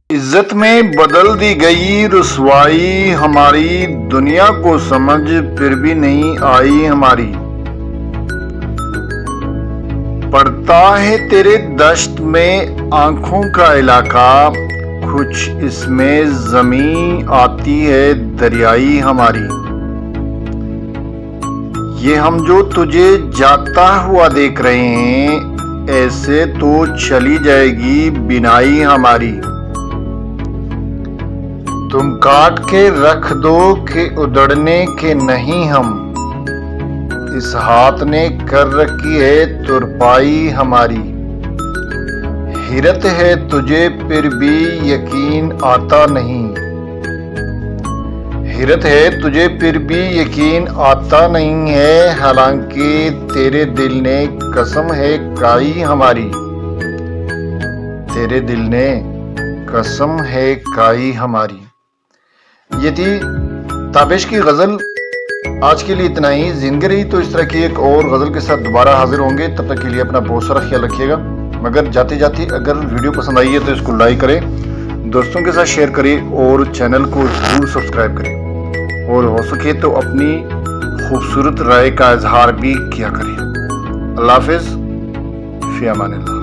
इज्जत में बदल दी गई रुसवाई हमारी, दुनिया को समझ फिर भी नहीं आई हमारी। पड़ता है तेरे दश्त में आंखों का इलाका, कुछ इसमें जमीन आती है दरियाई हमारी। ये हम जो तुझे जाता हुआ देख रहे हैं, ऐसे तो चली जाएगी बिनाई हमारी। तुम काट के रख दो कि उधड़ने के नहीं हम, इस हाथ ने कर रखी है तुरपाई हमारी। हिरत है तुझे फिर भी यकीन आता नहीं, हिरत है तुझे फिर भी यकीन आता नहीं है, हालांकि तेरे दिल ने कसम है खाई हमारी। तेरे दिल ने कसम है खाई हमारी। ये थी ताबिश की गज़ल। आज के लिए इतना ही। जिंदगी रही तो इस तरह की एक और गज़ल के साथ दोबारा हाजिर होंगे। तब तक के लिए अपना बहुत सारा ख्याल रखिएगा। मगर जाते जाते अगर वीडियो पसंद आई है तो इसको लाइक करें, दोस्तों के साथ शेयर करें और चैनल को जरूर सब्सक्राइब करें। और हो सके तो अपनी खूबसूरत राय का इजहार भी किया करें। अल्लाह हाफिज़, फ़ी अमानिल्लाह।